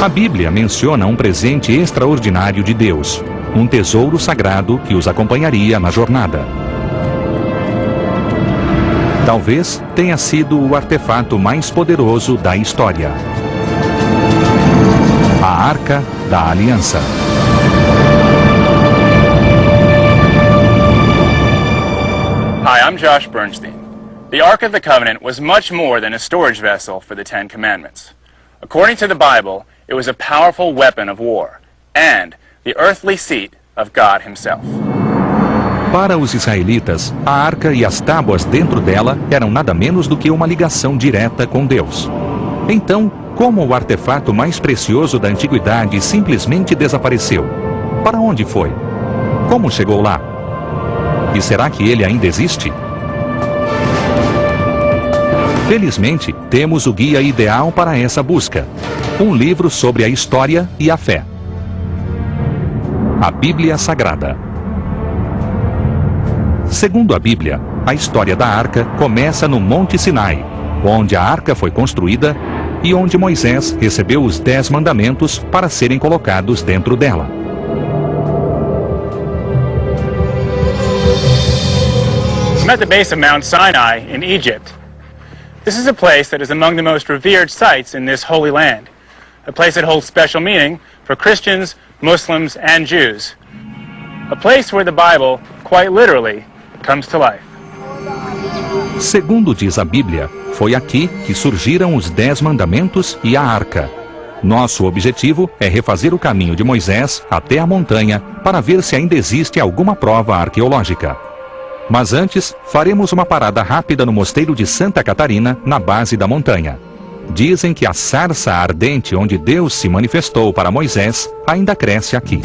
A Bíblia menciona um presente extraordinário de Deus, um tesouro sagrado que os acompanharia na jornada. Talvez tenha sido o artefato mais poderoso da história. A Arca da Aliança. Hi, I'm Josh Bernstein. The Ark of the Covenant was much more than a storage vessel for the Ten Commandments. According to the Bible, it was a powerful weapon of war and the earthly seat of God Himself. Para os israelitas, a arca e as tábuas dentro dela eram nada menos do que uma ligação direta com Deus. Então, como o artefato mais precioso da antiguidade simplesmente desapareceu? Para onde foi? Como chegou lá? E será que ele ainda existe? Felizmente, temos o guia ideal para essa busca. Um livro sobre a história e a fé. A Bíblia Sagrada. Segundo a Bíblia, a história da Arca começa no Monte Sinai, onde a Arca foi construída e onde Moisés recebeu os 10 mandamentos para serem colocados dentro dela. I'm at the base of Mount Sinai in Egypt. This is a place that is among the most revered sites in this holy land. A place that holds special meaning for Christians, Muslims, and Jews. A place where the Bible, quite literally, comes to life. Segundo diz a Bíblia, foi aqui que surgiram os 10 mandamentos e a arca. Nosso objetivo é refazer o caminho de Moisés até a montanha para ver se ainda existe alguma prova arqueológica. Mas antes, faremos uma parada rápida no mosteiro de Santa Catarina, na base da montanha. Dizem que a sarça ardente onde Deus se manifestou para Moisés ainda cresce aqui.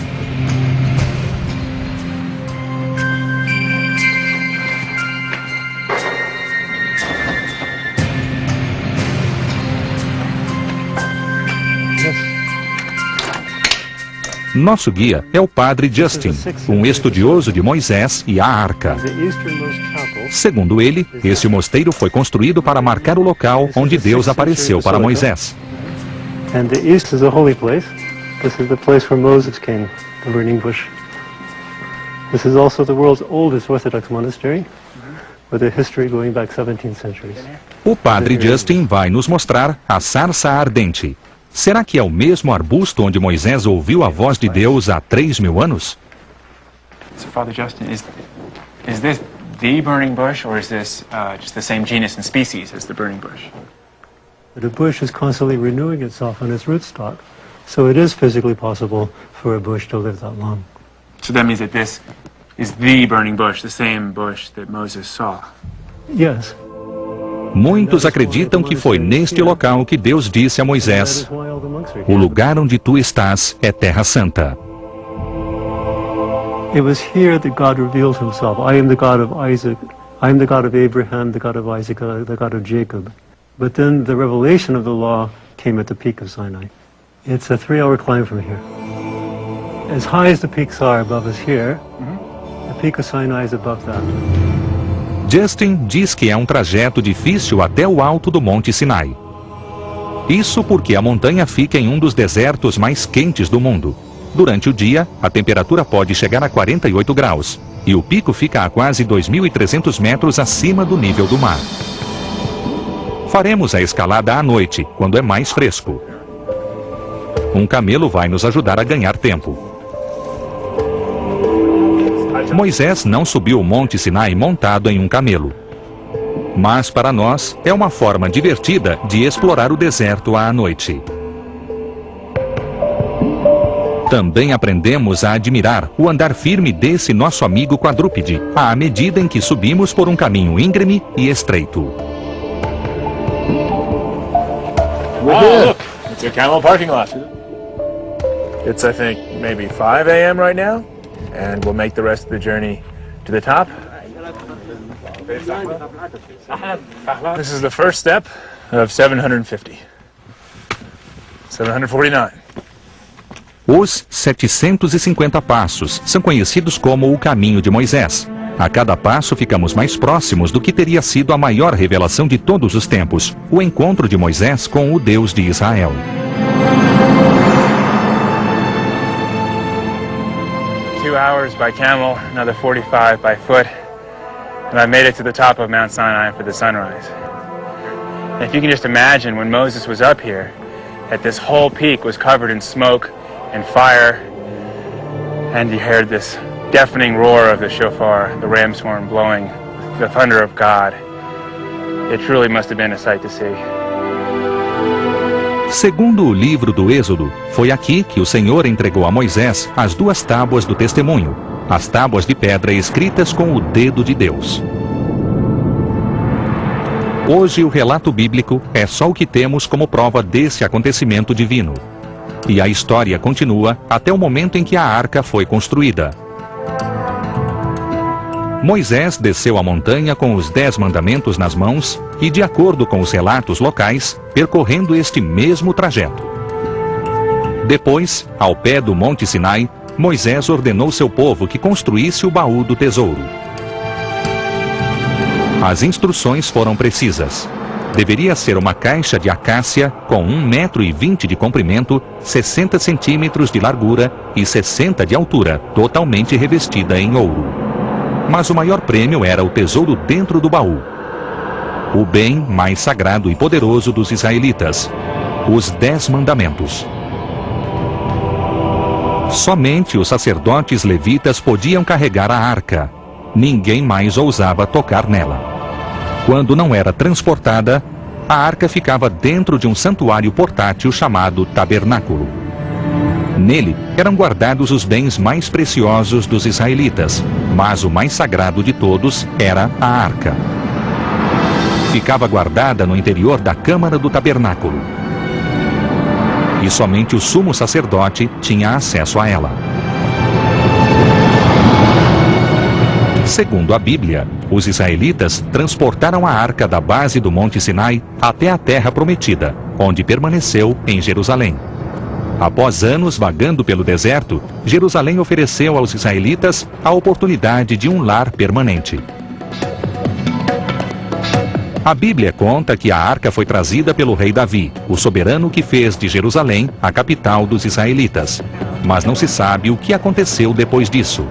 Nosso guia é o Padre Justin, um estudioso de Moisés e a Arca. Segundo ele, este mosteiro foi construído para marcar o local onde Deus apareceu para Moisés. And the east is a holy place. This is the place where Moses came, the burning bush. This is also the world's oldest Orthodox monastery, with a history going back 17 centuries. O Padre Justin vai nos mostrar a sarça ardente. Será que é o mesmo arbusto onde Moisés ouviu a voz de Deus há 3.000 anos? So, Father Justin, is this the burning bush, or is this just the same genus and species as the burning bush? The bush is constantly renewing itself on its rootstock, so it is physically possible for a bush to live that long. So that means that this is the burning bush, the same bush that Moses saw. Yes. Muitos acreditam que foi neste local que Deus disse a Moisés: o lugar onde tu estás é terra santa. It was here that God revealed himself. I am the God of Isaac. I am the God of Abraham, the God of Isaac, the God of Jacob. But then the revelation of the law came at the peak of Sinai. It's a 3-hour climb from here. As high as the peaks are above us here, the peak of Sinai is above that. Justin diz que é um trajeto difícil até o alto do Monte Sinai. Isso porque a montanha fica em um dos desertos mais quentes do mundo. Durante o dia, a temperatura pode chegar a 48 graus, e o pico fica a quase 2.300 metros acima do nível do mar. Faremos a escalada à noite, quando é mais fresco. Um camelo vai nos ajudar a ganhar tempo. Moisés não subiu o Monte Sinai montado em um camelo. Mas para nós, é uma forma divertida de explorar o deserto à noite. Também aprendemos a admirar o andar firme desse nosso amigo quadrúpede, à medida em que subimos por um caminho íngreme e estreito. Oh, look! It's a camel parking lot. It's, I think, maybe 5 a.m. right now, and we'll make the rest of the journey to the top. This is the first step of 750. 749. Os 750 passos são conhecidos como o Caminho de Moisés. A cada passo ficamos mais próximos do que teria sido a maior revelação de todos os tempos, o encontro de Moisés com o Deus de Israel. 2 hours by camel, another 45 by foot, and I made it to the top of Mount Sinai for the sunrise. And if you can just imagine when Moses was up here, that this whole peak was covered in smoke and fire, and you heard this deafening roar of the shofar, the ram's horn blowing, the thunder of God. It truly must have been a sight to see. Segundo o livro do Êxodo, foi aqui que o Senhor entregou a Moisés as 2 tábuas do testemunho, as tábuas de pedra escritas com o dedo de Deus. Hoje o relato bíblico é só o que temos como prova desse acontecimento divino. E a história continua até o momento em que a arca foi construída. Moisés desceu a montanha com os 10 mandamentos nas mãos e, de acordo com os relatos locais, percorrendo este mesmo trajeto. Depois, ao pé do Monte Sinai, Moisés ordenou seu povo que construísse o baú do tesouro. As instruções foram precisas. Deveria ser uma caixa de acácia com 1,20 m de comprimento, 60 centímetros de largura e 60 de altura, totalmente revestida em ouro. Mas o maior prêmio era o tesouro dentro do baú. O bem mais sagrado e poderoso dos israelitas, os 10 mandamentos. Somente os sacerdotes levitas podiam carregar a arca. Ninguém mais ousava tocar nela. Quando não era transportada, a arca ficava dentro de um santuário portátil chamado tabernáculo. Nele eram guardados os bens mais preciosos dos israelitas, mas o mais sagrado de todos era a arca. Ficava guardada no interior da câmara do tabernáculo. E somente o sumo sacerdote tinha acesso a ela. Segundo a Bíblia, os israelitas transportaram a arca da base do Monte Sinai até a terra prometida, onde permaneceu em Jerusalém. Após anos vagando pelo deserto, Jerusalém ofereceu aos israelitas a oportunidade de um lar permanente. A Bíblia conta que a arca foi trazida pelo rei Davi, o soberano que fez de Jerusalém a capital dos israelitas. Mas não se sabe o que aconteceu depois disso.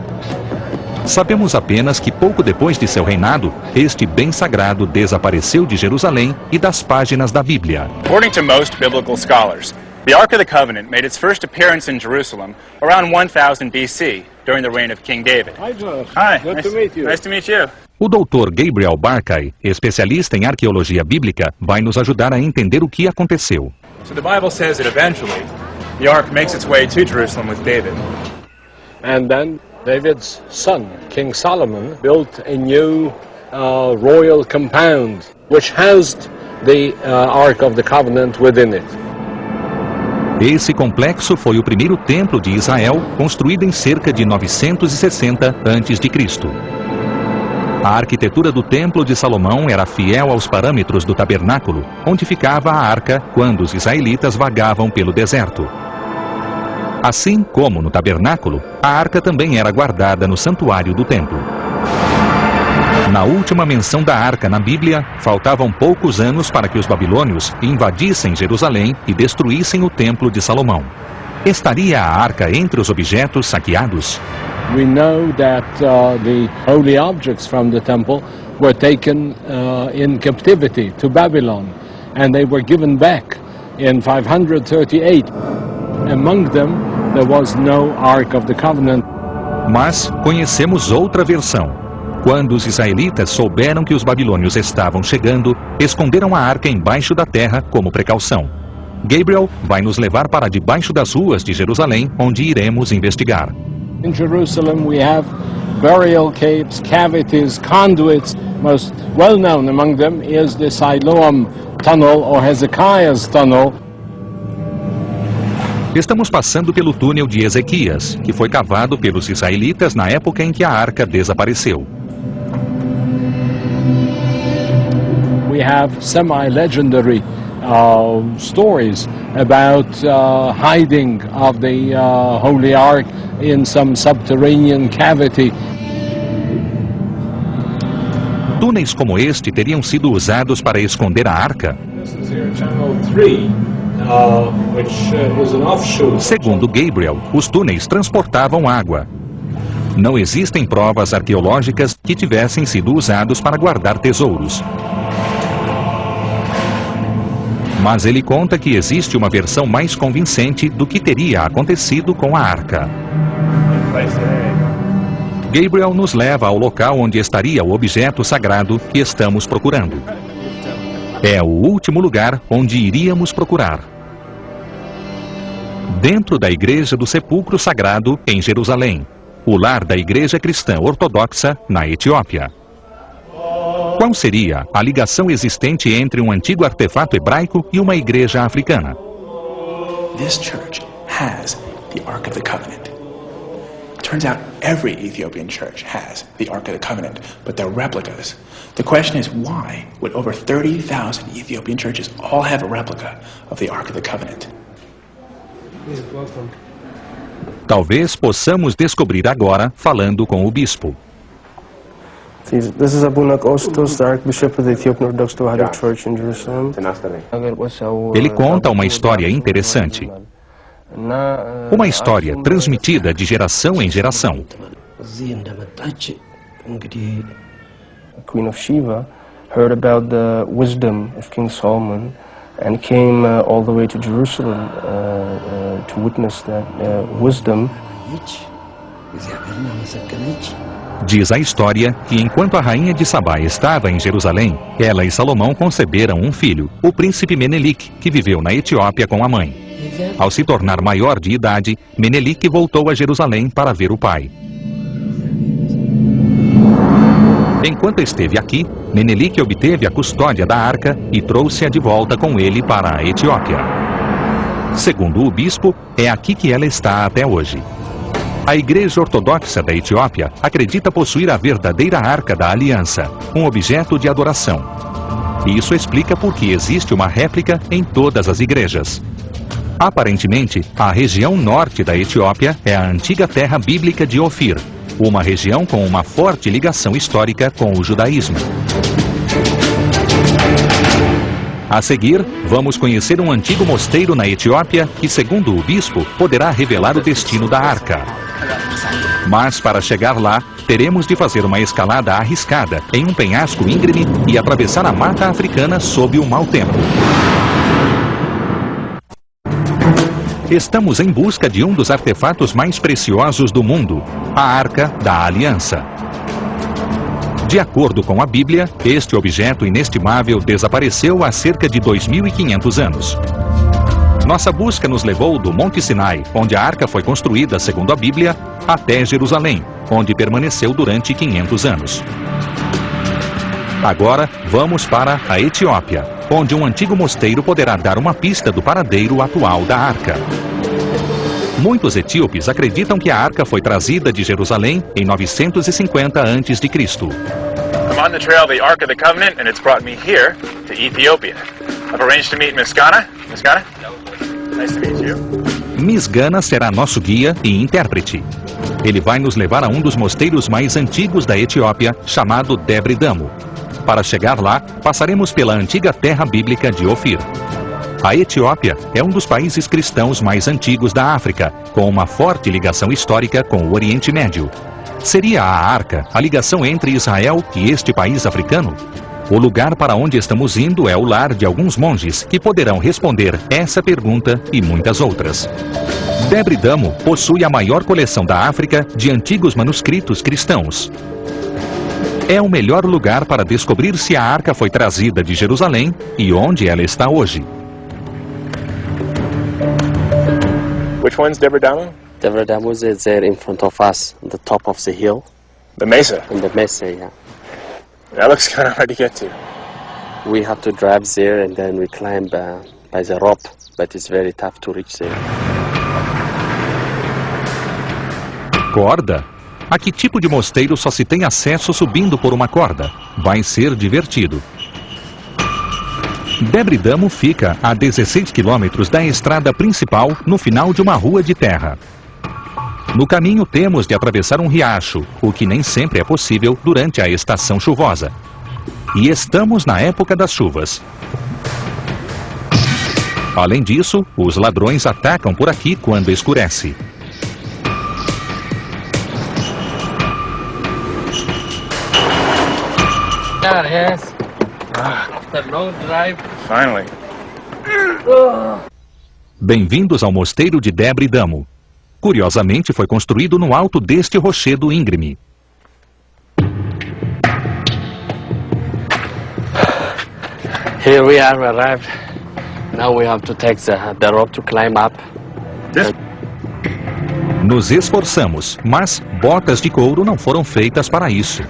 Sabemos apenas que pouco depois de seu reinado, este bem sagrado desapareceu de Jerusalém e das páginas da Bíblia. According to most biblical scholars, the Ark of the Covenant made its first appearance in Jerusalem around 1000 BC, during the reign of King David. Hi, Josh. Hi, Good to meet you. Nice to meet you. O Dr. Gabriel Barkay, especialista em arqueologia bíblica, vai nos ajudar a entender o que aconteceu. So the Bible says that eventually the Ark makes its way to Jerusalem with David. And then David's son, King Solomon, built a new royal compound, which housed the Ark of the Covenant within it. Esse complexo foi o primeiro templo de Israel, construído em cerca de 960 a.C. A arquitetura do Templo de Salomão era fiel aos parâmetros do tabernáculo, onde ficava a arca quando os israelitas vagavam pelo deserto. Assim como no tabernáculo, a arca também era guardada no santuário do templo. Na última menção da arca na Bíblia, faltavam poucos anos para que os babilônios invadissem Jerusalém e destruíssem o Templo de Salomão. Estaria a arca entre os objetos saqueados? We know that the holy objects from the temple were taken in captivity to Babylon, and they were given back in 538. Among them, there was no Ark of the Covenant. Mas conhecemos outra versão. Quando os israelitas souberam que os babilônios estavam chegando, esconderam a arca embaixo da terra como precaução. Gabriel vai nos levar para debaixo das ruas de Jerusalém, onde iremos investigar. In Jerusalem we have burial caves, cavities, conduits. Most well known among them is the Siloam Tunnel or Hezekiah's Tunnel. Estamos passando pelo túnel de Ezequias, que foi cavado pelos israelitas na época em que a arca desapareceu. We have semi-legendary stories about hiding of the Holy Ark in some subterranean cavity. Túneis como este teriam sido usados para esconder a arca? Which was an offshoot. Segundo Gabriel, os túneis transportavam água. Não existem provas arqueológicas que tivessem sido usados para guardar tesouros. Mas ele conta que existe uma versão mais convincente do que teria acontecido com a arca. Gabriel nos leva ao local onde estaria o objeto sagrado que estamos procurando. É o último lugar onde iríamos procurar. Dentro da Igreja do Sepulcro Sagrado, em Jerusalém, o lar da Igreja Cristã Ortodoxa, na Etiópia. Qual seria a ligação existente entre um antigo artefato hebraico e uma igreja africana? This church has the Ark of the Covenant. Turns out every Ethiopian church has the Ark of the Covenant, but they're replicas. The question is, why would over 30,000 Ethiopian churches all have a replica of the Ark of the Covenant? Talvez possamos descobrir agora falando com o bispo. This is Abuna Kostos, the Archbishop of the Ethiopian Orthodox Tewahedo Church in Jerusalem. Ele conta uma história interessante. Uma história transmitida de geração em geração. The Queen of Sheba heard about the wisdom of King Solomon and came all the way to Jerusalem to witness that wisdom. Diz a história que enquanto a rainha de Sabá estava em Jerusalém, ela e Salomão conceberam um filho, o príncipe Menelik, que viveu na Etiópia com a mãe. Ao se tornar maior de idade, Menelik voltou a Jerusalém para ver o pai. Enquanto esteve aqui, Menelik obteve a custódia da arca e trouxe-a de volta com ele para a Etiópia. Segundo o bispo, é aqui que ela está até hoje. A Igreja Ortodoxa da Etiópia acredita possuir a verdadeira Arca da Aliança, um objeto de adoração. Isso explica por que existe uma réplica em todas as igrejas. Aparentemente, a região norte da Etiópia é a antiga terra bíblica de Ofir, uma região com uma forte ligação histórica com o judaísmo. A seguir, vamos conhecer um antigo mosteiro na Etiópia que, segundo o bispo, poderá revelar o destino da arca. Mas para chegar lá, teremos de fazer uma escalada arriscada em um penhasco íngreme e atravessar a mata africana sob o mau tempo. Estamos em busca de um dos artefatos mais preciosos do mundo, a Arca da Aliança. De acordo com a Bíblia, este objeto inestimável desapareceu há cerca de 2.500 anos. Nossa busca nos levou do Monte Sinai, onde a arca foi construída segundo a Bíblia, até Jerusalém, onde permaneceu durante 500 anos. Agora, vamos para a Etiópia, onde um antigo mosteiro poderá dar uma pista do paradeiro atual da arca. Muitos etíopes acreditam que a arca foi trazida de Jerusalém em 950 a.C. I'm on the trail of the Ark of the Covenant, and it's brought me here to Ethiopia. I've arranged to meet Miskana. Miskana? Nice to meet you. Misgana será nosso guia e intérprete. Ele vai nos levar a um dos mosteiros mais antigos da Etiópia, chamado Debre Damo. Para chegar lá, passaremos pela antiga terra bíblica de Ofir. A Etiópia é um dos países cristãos mais antigos da África, com uma forte ligação histórica com o Oriente Médio. Seria a Arca a ligação entre Israel e este país africano? O lugar para onde estamos indo é o lar de alguns monges que poderão responder essa pergunta e muitas outras. Debre Damo possui a maior coleção da África de antigos manuscritos cristãos. É o melhor lugar para descobrir se a arca foi trazida de Jerusalém e onde ela está hoje. Which one's Debre Damo? Debre Damo is there in front of us, on the top of the hill. The mesa. In the mesa, yeah. That looks kind of hard to get to. We have to drive there and then we climb by the rope, but it's very tough to reach there. Corda? A que tipo de mosteiro só se tem acesso subindo por uma corda? Vai ser divertido. Debre Damo fica a 16 quilômetros da estrada principal no final de uma rua de terra. No caminho temos de atravessar um riacho, o que nem sempre é possível durante a estação chuvosa. E estamos na época das chuvas. Além disso, os ladrões atacam por aqui quando escurece. Finally. Bem-vindos ao mosteiro de Debre Damo. Curiosamente, foi construído no alto deste rochedo íngreme. Here we are, we arrived. Now we have to take the rope to climb up. Nos esforçamos, mas botas de couro não foram feitas para isso.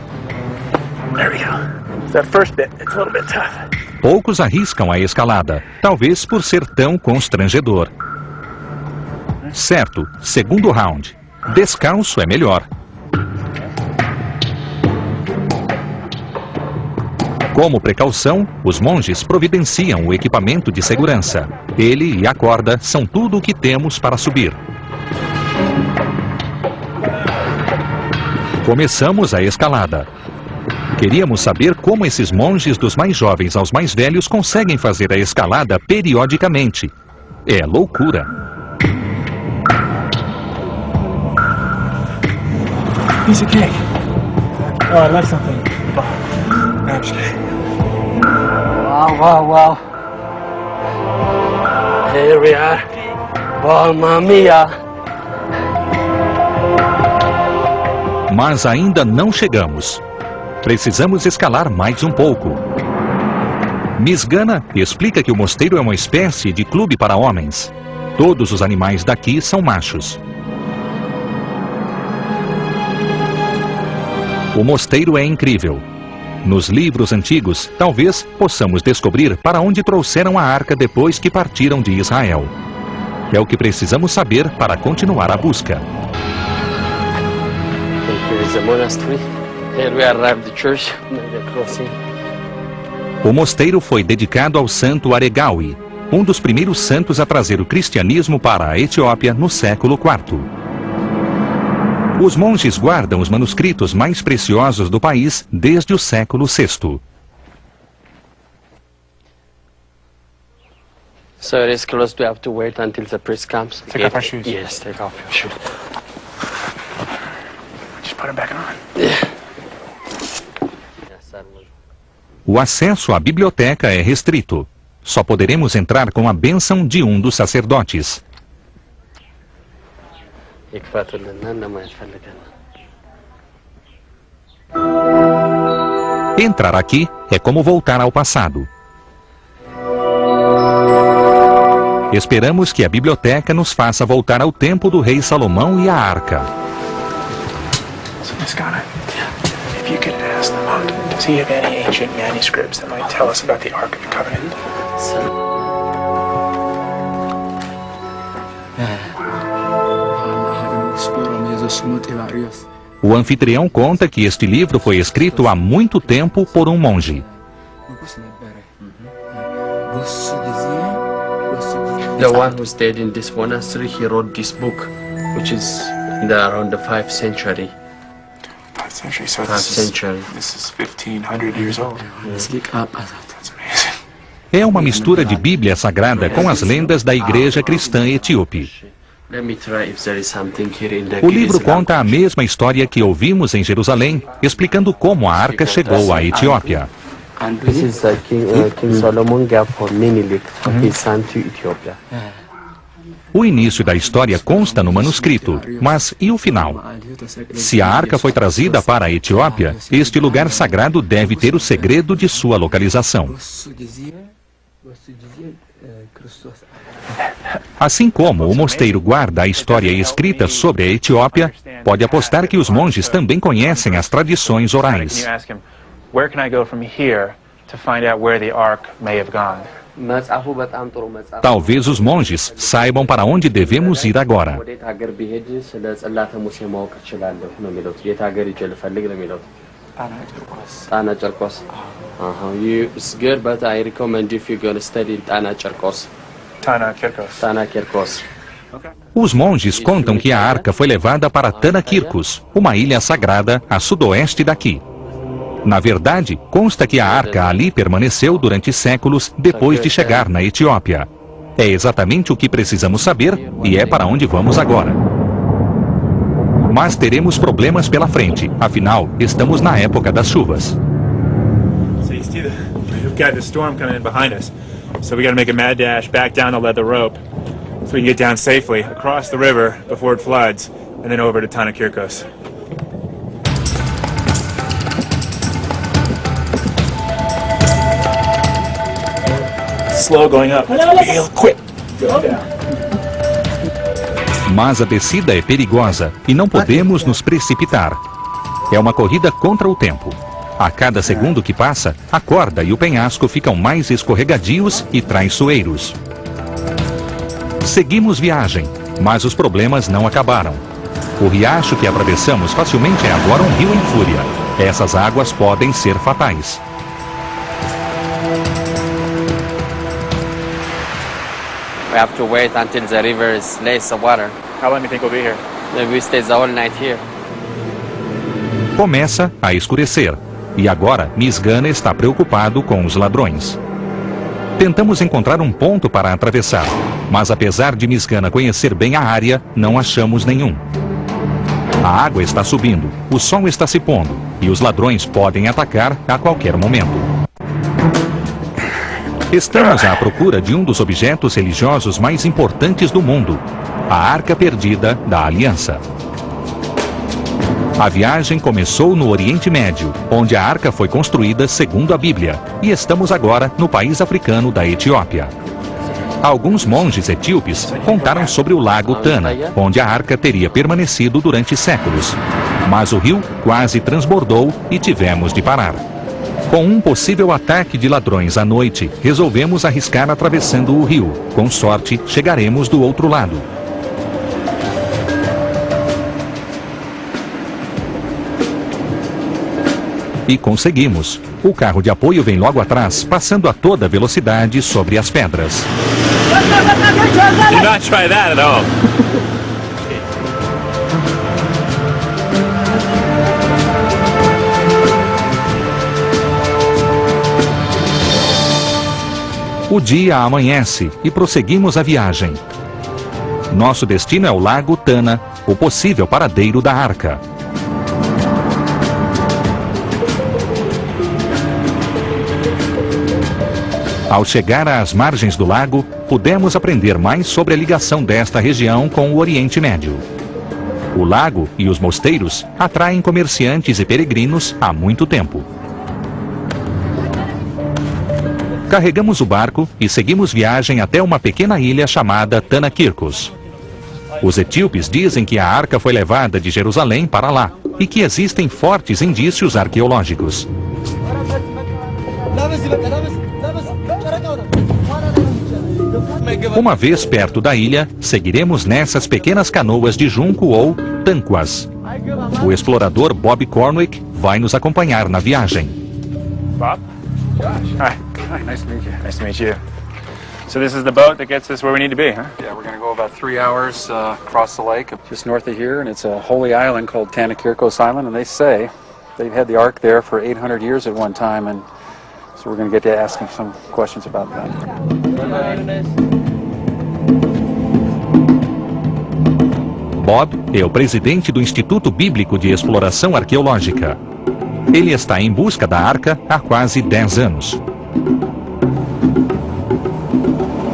There we go. That first bit, it's a little bit tough. Poucos arriscam a escalada, talvez por ser tão constrangedor. Certo, segundo round. Descalço é melhor. Como precaução, os monges providenciam o equipamento de segurança. Ele e a corda são tudo o que temos para subir. Começamos a escalada. Queríamos saber como esses monges dos mais jovens aos mais velhos conseguem fazer a escalada periodicamente. É loucura. Piece of cake. Oh, I left something. No, I'm just kidding. Wow. Here we are. Mamma mia. Mas ainda não chegamos. Precisamos escalar mais um pouco. Miss Gana explica que o mosteiro é uma espécie de clube para homens. Todos os animais daqui são machos. O mosteiro é incrível. Nos livros antigos, talvez possamos descobrir para onde trouxeram a arca depois que partiram de Israel. É o que precisamos saber para continuar a busca. Here is the monastery. Here we arrived at the church. The crossing. O mosteiro foi dedicado ao santo Aregawi, um dos primeiros santos a trazer o cristianismo para a Etiópia no século IV. Os monges guardam os manuscritos mais preciosos do país desde o século VI. So it is closed. We have to wait until the priest comes. Take off our shoes. Yes, take off your shoes. Just put them back on. Yes, O acesso à biblioteca é restrito. Só poderemos entrar com a bênção de um dos sacerdotes. Entrar aqui é como voltar ao passado. Esperamos que a biblioteca nos faça voltar ao tempo do rei Salomão e a arca. So, Miss Ghana, if you could ask the monk, does he have any ancient manuscripts that might tell us about the Ark of the Covenant? O anfitrião conta que este livro foi escrito há muito tempo por um monge. The one who stayed in this monastery, he wrote this book, which is around the 5th century. 5th century, so 5th century. This is 1500 years old. That's amazing. É uma mistura de Bíblia Sagrada com as lendas da igreja cristã etíope. Let me try if there is something here in the O livro conta a mesma história que ouvimos em Jerusalém, explicando como a arca chegou à Etiópia. This is the King Solomon gave for Menelik, his son, to Ethiopia. O início da história consta no manuscrito, mas e o final? Se a arca foi trazida para a Etiópia, este lugar sagrado deve ter o segredo de sua localização. Assim como o mosteiro guarda a história escrita sobre a Etiópia, pode apostar que os monges também conhecem as tradições orais. Where can I go from here to find out where the ark may have gone? Talvez os monges saibam para onde devemos ir agora. Tana Cherkos. It's good, but I recommend if you're going to study Tana Cherkos. Tana Kirkos. Tana Cherkos. Os monges contam que a arca foi levada para Tanakirkos, uma ilha sagrada a sudoeste daqui. Na verdade, consta que a arca ali permaneceu durante séculos depois de chegar na Etiópia. É exatamente o que precisamos saber e é para onde vamos agora. Mas teremos problemas pela frente, afinal, estamos na época das chuvas. got the storm coming in behind us. So we got to make a mad dash back down the leather rope so we can get down safely across the river before it floods and then over to Tanakirkos. Slow going up. Real quick. Mas a descida é perigosa e não podemos nos precipitar. É uma corrida contra o tempo. A cada segundo que passa, a corda e o penhasco ficam mais escorregadios e traiçoeiros. Seguimos viagem, mas os problemas não acabaram. O riacho que atravessamos facilmente é agora um rio em fúria. Essas águas podem ser fatais. We have to wait until the river lays the water. How long do you think we'll be here? Then we stay the whole night here. Começa a escurecer, e agora Misgana está preocupado com os ladrões. Tentamos encontrar um ponto para atravessar, mas apesar de Misgana conhecer bem a área, não achamos nenhum. A água está subindo, o sol está se pondo, e os ladrões podem atacar a qualquer momento. Estamos à procura de um dos objetos religiosos mais importantes do mundo, a Arca Perdida da Aliança. A viagem começou no Oriente Médio, onde a arca foi construída segundo a Bíblia, e estamos agora no país africano da Etiópia. Alguns monges etíopes contaram sobre o lago Tana, onde a arca teria permanecido durante séculos. Mas o rio quase transbordou e tivemos de parar. Com um possível ataque de ladrões à noite, resolvemos arriscar atravessando o rio. Com sorte, chegaremos do outro lado. E conseguimos. O carro de apoio vem logo atrás, passando a toda velocidade sobre as pedras. Do not try that at all. O dia amanhece e prosseguimos a viagem. Nosso destino é o lago Tana, o possível paradeiro da arca. Ao chegar às margens do lago, pudemos aprender mais sobre a ligação desta região com o Oriente Médio. O lago e os mosteiros atraem comerciantes e peregrinos há muito tempo. Carregamos o barco e seguimos viagem até uma pequena ilha chamada Tanakirkos. Os etíopes dizem que a arca foi levada de Jerusalém para lá e que existem fortes indícios arqueológicos. Uma vez perto da ilha, seguiremos nessas pequenas canoas de junco ou tanquas. O explorador Bob Cornwick vai nos acompanhar na viagem. Bob? Josh. Hi. Hi, nice to meet you. Nice to meet you. So this is the boat that gets us where we need to be, huh? Yeah, we're going to go about 3 hours across the lake, just north of here, and it's a holy island called Tanakirkos Island, and they say they've had the ark there for 800 years at one time, and so we're going to get to ask them some questions about that. Bob é o presidente do Instituto Bíblico de Exploração Arqueológica. Ele está em busca da arca há quase 10 anos.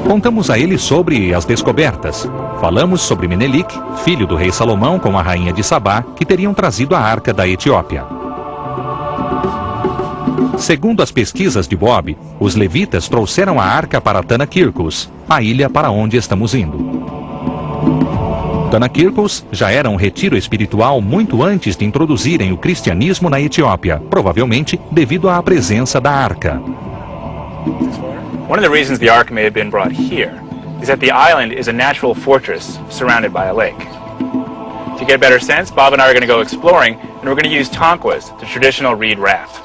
Contamos a ele sobre as descobertas. Falamos sobre Menelik, filho do rei Salomão com a rainha de Sabá, que teriam trazido a arca da Etiópia. Segundo as pesquisas de Bob, os levitas trouxeram a arca para Tanakirkos, a ilha para onde estamos indo. Tanakirkos já era um retiro espiritual muito antes de introduzirem o cristianismo na Etiópia, provavelmente devido à presença da arca. One of the reasons the ark may have been brought here is that the island is a natural fortress surrounded by a lake. To get a better sense, Bob and I are going to go exploring, and we're going to use tanquas, the traditional reed raft.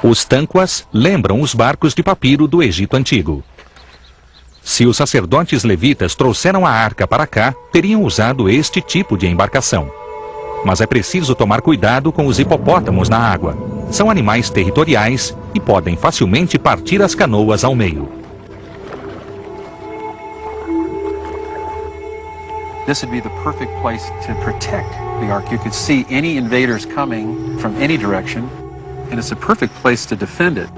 Os tanquas lembram os barcos de papiro do Egito Antigo. Se os sacerdotes levitas trouxeram a arca para cá, teriam usado este tipo de embarcação. Mas é preciso tomar cuidado com os hipopótamos na água. São animais territoriais e podem facilmente partir as canoas ao meio. This would be the perfect place to protect the ark. You could see any invaders coming from any direction, and it's a perfect place to defend it.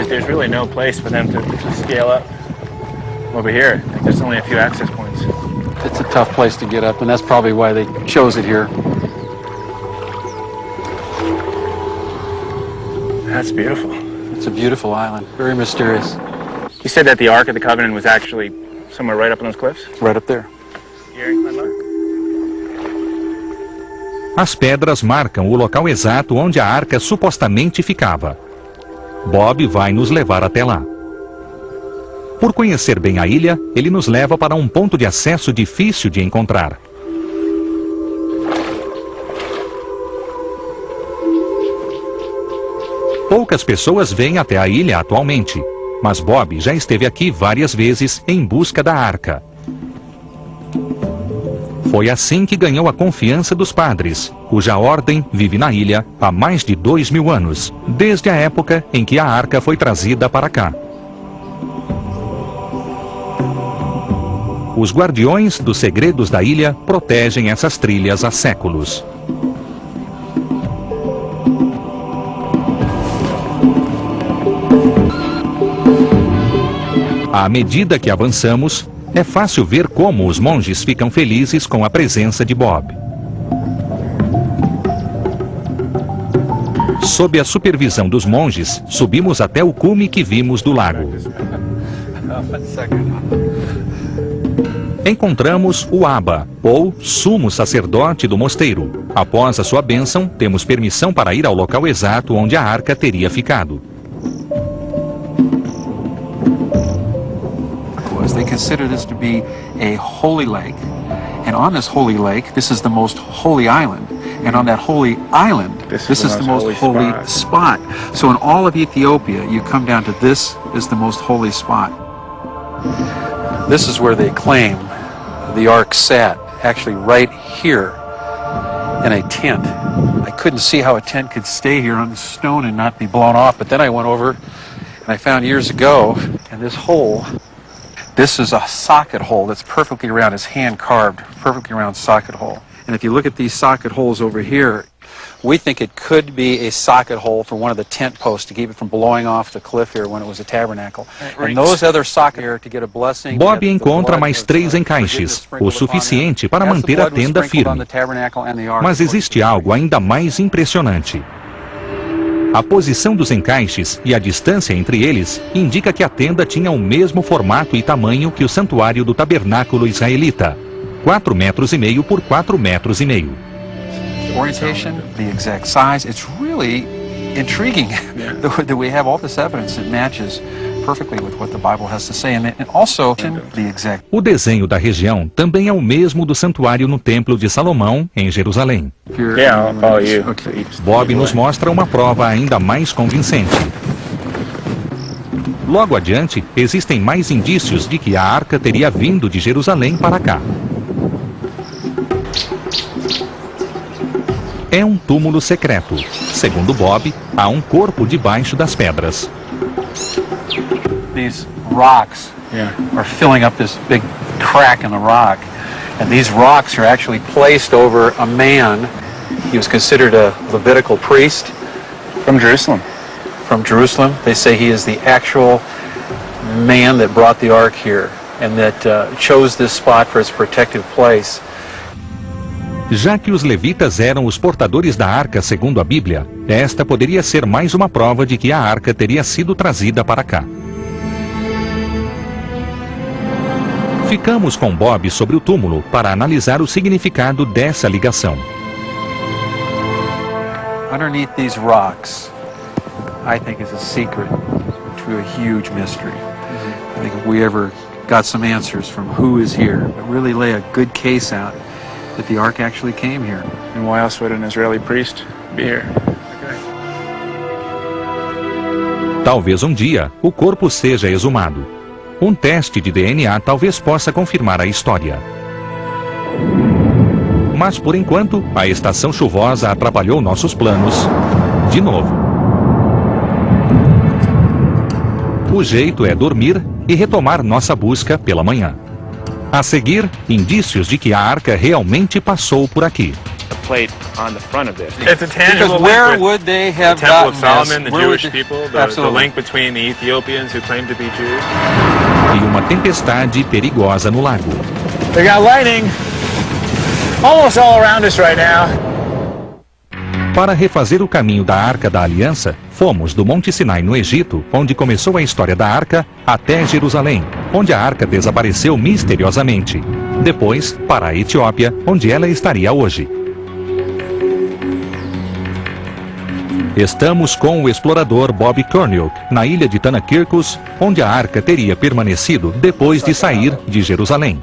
There's really no place for them to scale up over here. Like, there's only a few access points. It's a tough place to get up, and that's probably why they chose it here. That's beautiful. It's a beautiful island, very mysterious. You said that the Ark of the Covenant was actually somewhere right up on those cliffs? Right up there. Here in Glenmark? As pedras marcam o local exato onde a arca supostamente ficava. Bob vai nos levar até lá. Por conhecer bem a ilha, ele nos leva para um ponto de acesso difícil de encontrar. Poucas pessoas vêm até a ilha atualmente, mas Bob já esteve aqui várias vezes em busca da arca. Foi assim que ganhou a confiança dos padres, cuja ordem vive na ilha há mais de 2000 anos, desde a época em que a arca foi trazida para cá. Os guardiões dos segredos da ilha protegem essas trilhas há séculos. À medida que avançamos, é fácil ver como os monges ficam felizes com a presença de Bob. Sob a supervisão dos monges, subimos até o cume que vimos do lago. Encontramos o Abba, ou sumo sacerdote do mosteiro. Após a sua bênção, temos permissão para ir ao local exato onde a arca teria ficado. They consider this to be a holy lake, and on this holy lake, this is the most holy island, and on that holy island, this is the most holy spot. So in all of Ethiopia, you come down to this is the most holy spot. This is where they claim the ark sat, actually right here in a tent. I couldn't see how a tent could stay here on the stone and not be blown off, but then I went over and I found years ago, and this hole, this is a socket hole that's perfectly round. It's hand carved, perfectly round socket hole. And if you look at these socket holes over here, we think it could be a socket hole for one of the tent posts to keep it from blowing off the cliff here when it was a tabernacle. And those other sockets here to get a blessing. Bob encontra mais 3 encaixes, o suficiente para manter a tenda firme. Mas existe algo ainda mais impressionante. A posição dos encaixes e a distância entre eles indica que a tenda tinha o mesmo formato e tamanho que o santuário do tabernáculo israelita, 4,5 metros por 4,5 metros. Orientation, the exact size, it's really intriguing that we have all this evidence that matches perfectly with what the Bible has to say, and also the exact. O desenho da região também é o mesmo do santuário no Templo de Salomão, em Jerusalém. Yeah, I'll follow you. Bob nos mostra uma prova ainda mais convincente. Logo adiante, existem mais indícios de que a arca teria vindo de Jerusalém para cá. É um túmulo secreto. Segundo Bob, há um corpo debaixo das pedras. These rocks are filling up this big crack in the rock, and these rocks are actually placed over a man. He was considered a Levitical priest From Jerusalem. From Jerusalem. They say he is the actual man that brought the ark here and that chose this spot for its protective place. Já que os levitas eram os portadores da arca segundo a Bíblia, esta poderia ser mais uma prova de que a arca teria sido trazida para cá. Ficamos com Bob sobre o túmulo para analisar o significado dessa ligação. Underneath these rocks, I think is a secret to a huge mystery. I think if we ever got some answers from who is here, it really lay a good case out that the ark actually came here. And why else would an Israeli priest be here? Talvez um dia o corpo seja exumado. Um teste de DNA talvez possa confirmar a história. Mas por enquanto, a estação chuvosa atrapalhou nossos planos de novo. O jeito é dormir e retomar nossa busca pela manhã. A seguir, indícios de que a arca realmente passou por aqui. plate on the front of this. It's a tangible Because where link with would they have the Temple of gotten Solomon, this? the Where would Jewish they- people, the Absolutely. link between the Ethiopians who claim to be Jews. E uma tempestade perigosa no lago. We got lightning almost all around us right now. Para refazer o caminho da Arca da Aliança, fomos do Monte Sinai no Egito, onde começou a história da Arca, até Jerusalém, onde a Arca desapareceu misteriosamente. Depois, para a Etiópia, onde ela estaria hoje. Estamos com o explorador Bob Cornuke, na ilha de Tanakirkos, onde a Arca teria permanecido depois de sair de Jerusalém.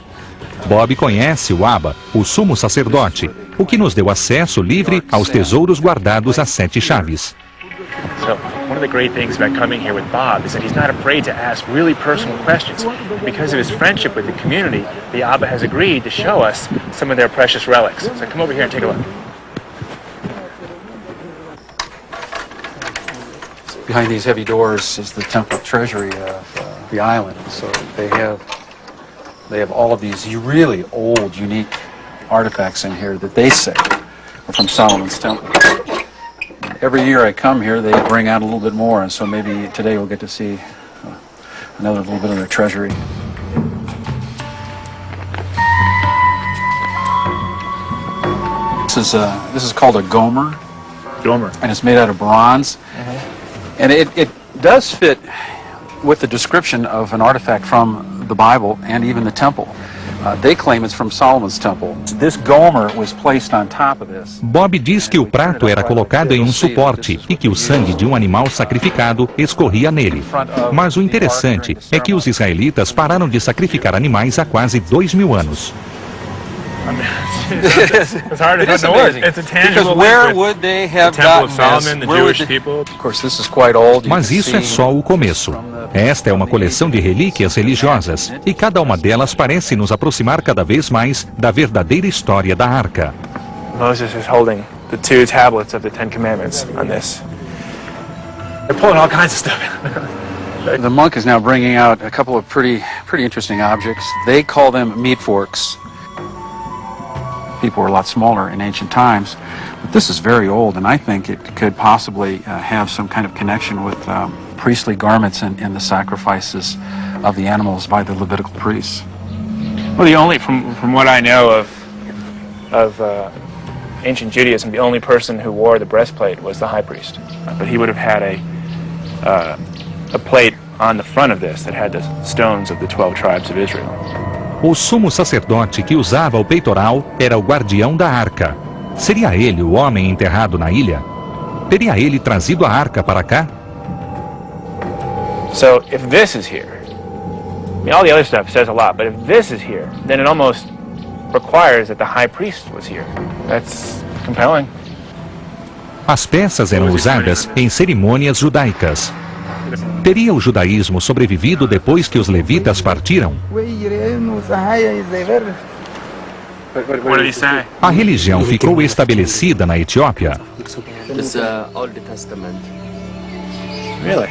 Bob conhece o Abba, o sumo sacerdote, o que nos deu acesso livre aos tesouros guardados a 7 chaves. So one of the great things about coming here with Bob is that he's not afraid to ask really personal questions. Because of his friendship with the community, the Abba has agreed to show us some of their precious relics. So come over here and take a look. Behind these heavy doors is the temple treasury of the island. So they have all of these really old, unique artifacts in here that they say are from Solomon's temple. Every year I come here, they bring out a little bit more, and so maybe today we'll get to see another little bit of their treasury. This is called a gomer. Gomer. And it's made out of bronze. And it does fit with the description of an artifact from the Bible and even the temple. They claim it's from Solomon's temple. This gomer was placed on top of this. Bob diz que o prato era colocado em um suporte e que o sangue de um animal sacrificado escorria nele. Mas o interessante é que os israelitas pararam de sacrificar animais há quase 2000 anos. It's hard to put into words. It's a tangible Because where link with would they have the Temple of gotten Solomon, this? the Where would Jewish they- people. Of course, this is quite old. You Mas can isso é see só o começo. Esta é uma coleção de relíquias religiosas, e cada uma delas parece nos aproximar cada vez mais da verdadeira história da Arca. Moses is holding the 2 tablets of the 10 Commandments on this. They're pulling all kinds of stuff out. The monk is now bringing out a couple of pretty interesting objects. They call them meat forks. People were a lot smaller in ancient times, but this is very old, and I think it could possibly have some kind of connection with priestly garments in the sacrifices of the animals by the Levitical priests. Well, the only, from what I know of ancient Judaism, the only person who wore the breastplate was the high priest. But he would have had a plate on the front of this that had the stones of the 12 tribes of Israel. O sumo sacerdote que usava o peitoral era o guardião da Arca. Seria ele o homem enterrado na ilha? Teria ele trazido a Arca para cá? So if this is here, I mean, all the other stuff says a lot, but if this is here, then it almost requires that the high priest was here. That's compelling. As peças eram usadas em cerimônias judaicas. Teria o judaísmo sobrevivido depois que os levitas partiram? What did he say? A religião ficou estabelecida na Etiópia. It's Old Testament. Really?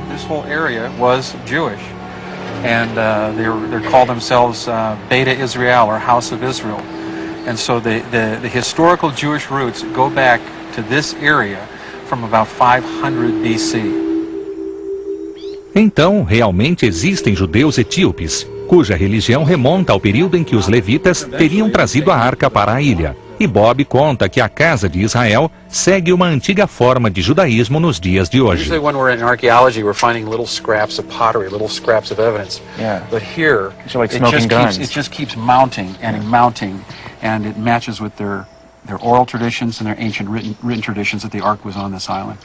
This whole area was Jewish, and they call themselves Beta Israel, or House of Israel. And so the historical Jewish roots go back to this area from about 500 BC. Então, realmente existem judeus etíopes, cuja religião remonta ao período em que os levitas teriam trazido a arca para a ilha. E Bob conta que a casa de Israel segue uma antiga forma de judaísmo nos dias de hoje. Usually when we're in archaeology, we're finding little scraps of pottery, little scraps of evidence. Yeah. But here, These are like smoking guns. it just keeps mounting and mounting, and it matches with their oral traditions and their ancient written traditions that the Ark was on this island.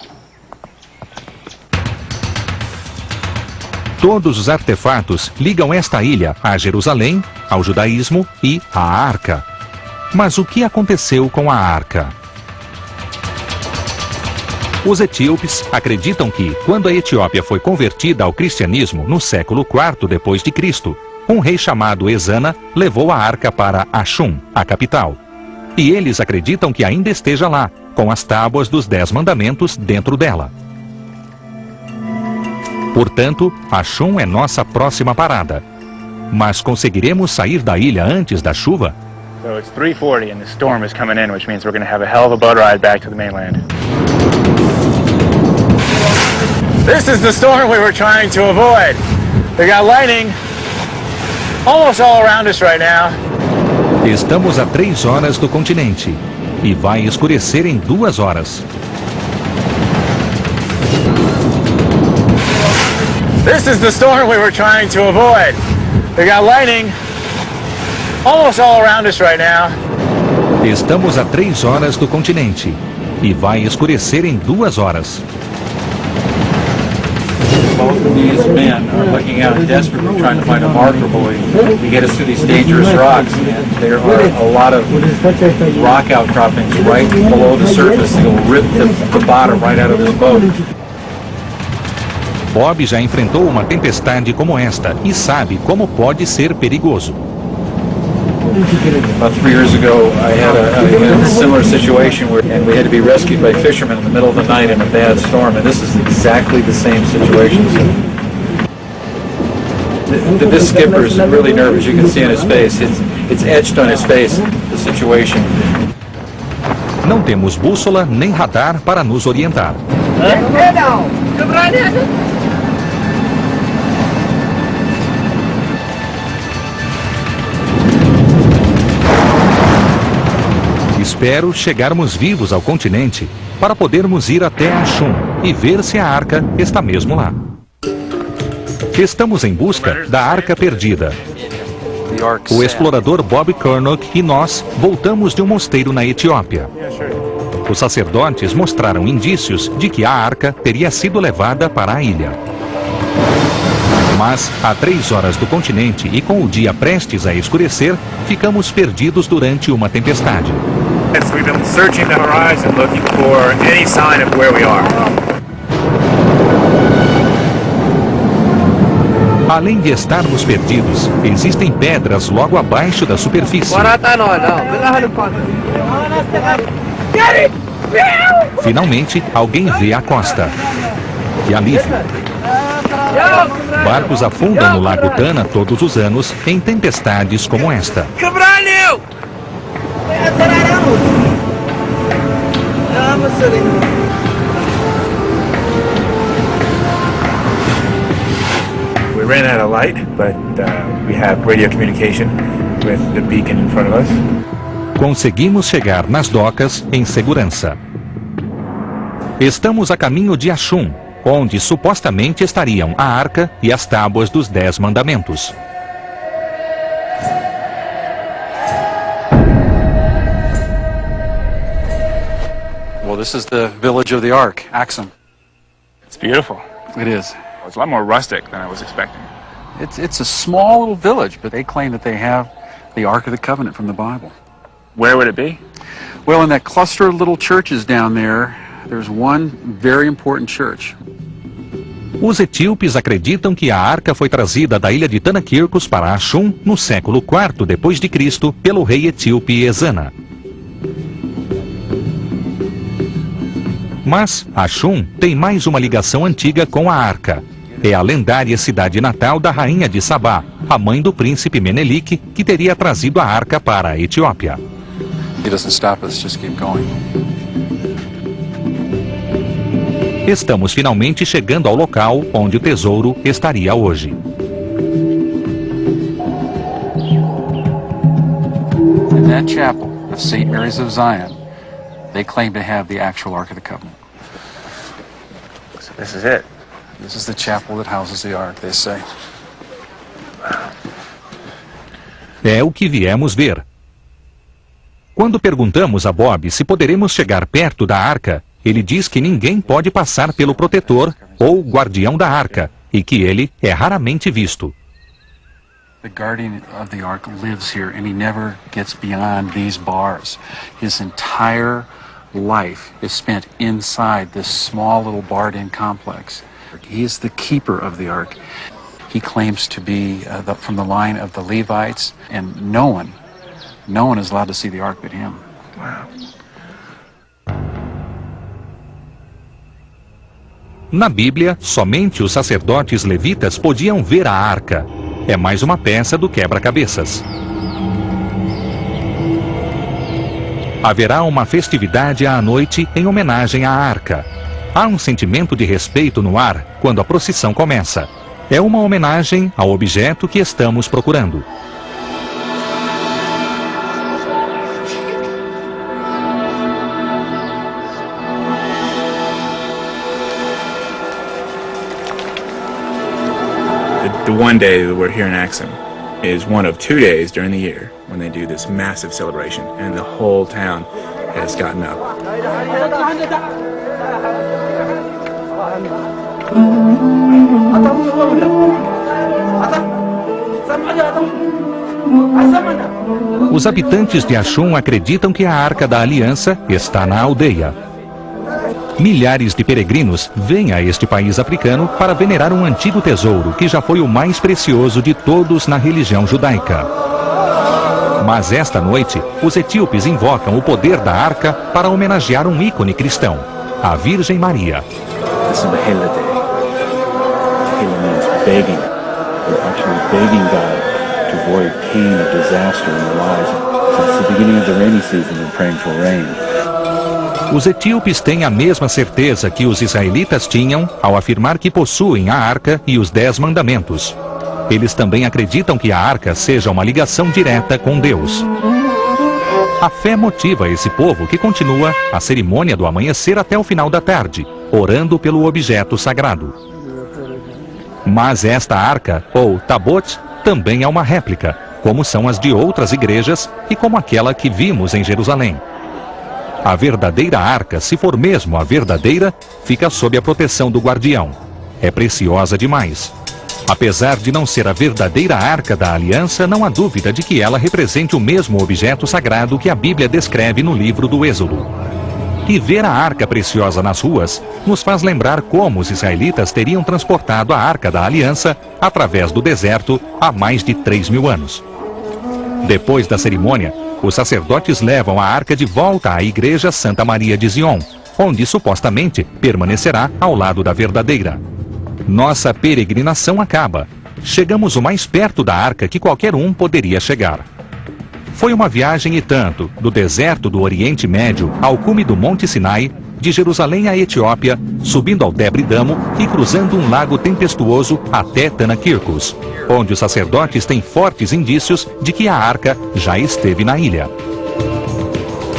Todos os artefatos ligam esta ilha a Jerusalém, ao judaísmo e à arca. Mas o que aconteceu com a arca? Os etíopes acreditam que, quando a Etiópia foi convertida ao cristianismo no século IV depois de Cristo, um rei chamado Ezana levou a arca para Ashum, a capital. E eles acreditam que ainda esteja lá, com as tábuas dos 10 mandamentos dentro dela. Portanto, Ashum é nossa próxima parada. Mas conseguiremos sair da ilha antes da chuva? So it's 3:40 and the storm is coming in, which means we're going to have a hell of a boat ride back to the mainland. This is the storm we were trying to avoid. We got lightning almost all around us right now. Estamos a 3 horas do continente e vai escurecer em 2 horas. This is the storm we were trying to avoid. We got lightning almost all around us right now. Estamos a 3 horas do continente e vai escurecer em 2 horas. Both of these men are looking out desperately trying to find a marker buoy to get us through these dangerous rocks. And there are a lot of rock outcroppings right below the surface that will rip the bottom right out of this boat. Bob já enfrentou uma tempestade como esta e sabe como pode ser perigoso. About 3 years ago, I had a similar situation and we had to be rescued by fishermen in the middle of the night in a bad storm, and this is exactly the same situation. This skipper is really nervous. You can see in his face. It's etched on his face, the situation. Não temos bússola nem radar para nos orientar. Espero chegarmos vivos ao continente para podermos ir até Ashun e ver se a arca está mesmo lá. Estamos em busca da arca perdida. O explorador Bob Curnock e nós voltamos de um mosteiro na Etiópia. Os sacerdotes mostraram indícios de que a arca teria sido levada para a ilha. Mas, a 3 horas do continente e com o dia prestes a escurecer, ficamos perdidos durante uma tempestade. We've been searching the horizon looking for any sign of where we are. Além de estarmos perdidos, existem pedras logo abaixo da superfície. Finalmente, alguém vê a costa. Que alívio! Barcos afundam no Lago Tana todos os anos em tempestades como esta. We ran out of light, but we have radio communication with the beacon in front of us. Conseguimos chegar nas docas em segurança. Estamos a caminho de Ashun, onde supostamente estariam a arca e as tábuas dos 10 mandamentos. Well, this is the village of the Ark, Axum. It's beautiful. It is. It's a lot more rustic than I was expecting. It's a small little village, but they claim that they have the Ark of the Covenant from the Bible. Where would it be? Well, in that cluster of little churches down there, there's one very important church. Os etíopes acreditam que a arca foi trazida da ilha de Tanakirkos para Ashun no século IV depois de Cristo pelo rei etíope Ezana. Mas Ashun tem mais uma ligação antiga com a arca. É a lendária cidade natal da rainha de Sabá, a mãe do príncipe Menelik, que teria trazido a arca para a Etiópia. He doesn't stop us, just keep going. Estamos finalmente chegando ao local onde o tesouro estaria hoje. In that chapel of St. Mary's of Zion, they claim to have the actual Ark of the Covenant. So this is it. This is the chapel that houses the Ark, they say. É o que viemos ver. Quando perguntamos a Bob se poderemos chegar perto da arca, ele diz que ninguém pode passar pelo protetor ou guardião da arca e que ele é raramente visto. The guardian of the Ark lives here and he never gets beyond these bars. His entire life is spent inside this small little barred-in complex. He is the keeper of the Ark. He claims to be from the line of the Levites, and no one is allowed to see the Ark but him. Wow. Na Bíblia, somente os sacerdotes levitas podiam ver a arca. é mais uma peça do quebra-cabeças. Haverá uma festividade à noite em homenagem à arca. Há um sentimento de respeito no ar quando a procissão começa. É uma homenagem ao objeto que estamos procurando. The one day that we're here in Axum is one of 2 days during the year when they do this massive celebration, and the whole town has gotten up. Os habitantes de Axum acreditam que a Arca da Aliança está na aldeia. Milhares de peregrinos vêm a este país africano para venerar um antigo tesouro que já foi o mais precioso de todos na religião judaica. Mas esta noite, os etíopes invocam o poder da arca para homenagear um ícone cristão, a Virgem Maria. This is Behela Day. Behela means begging. We're actually begging God to avoid pain or disaster in their lives. Since the beginning of the rainy season, we're praying for rain. Os etíopes têm a mesma certeza que os israelitas tinham ao afirmar que possuem a arca e os 10 mandamentos. Eles também acreditam que a arca seja uma ligação direta com Deus. A fé motiva esse povo que continua a cerimônia do amanhecer até o final da tarde, orando pelo objeto sagrado. Mas esta arca, ou Tabot, também é uma réplica, como são as de outras igrejas e como aquela que vimos em Jerusalém. A verdadeira arca, se for mesmo a verdadeira, fica sob a proteção do guardião. É preciosa demais. Apesar de não ser a verdadeira Arca da Aliança, não há dúvida de que ela represente o mesmo objeto sagrado que a Bíblia descreve no livro do Êxodo. E ver a arca preciosa nas ruas nos faz lembrar como os israelitas teriam transportado a Arca da Aliança através do deserto há mais de 3.000 anos. Depois da cerimônia, os sacerdotes levam a arca de volta à Igreja Santa Maria de Zion, onde supostamente permanecerá ao lado da verdadeira. Nossa peregrinação acaba. Chegamos o mais perto da arca que qualquer um poderia chegar. Foi uma viagem e tanto, do deserto do Oriente Médio ao cume do Monte Sinai, de Jerusalém à Etiópia, subindo ao Debre Damo e cruzando um lago tempestuoso até Tanakirkos, onde os sacerdotes têm fortes indícios de que a arca já esteve na ilha.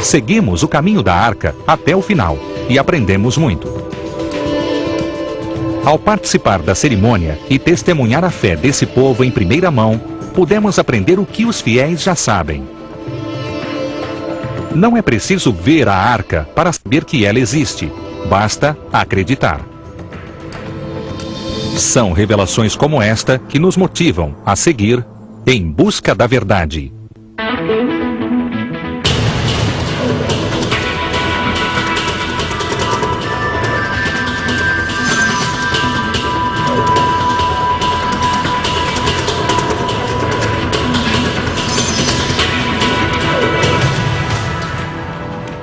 Seguimos o caminho da arca até o final e aprendemos muito. Ao participar da cerimônia e testemunhar a fé desse povo em primeira mão, pudemos aprender o que os fiéis já sabem. Não é preciso ver a arca para saber que ela existe, basta acreditar. São revelações como esta que nos motivam a seguir em busca da verdade.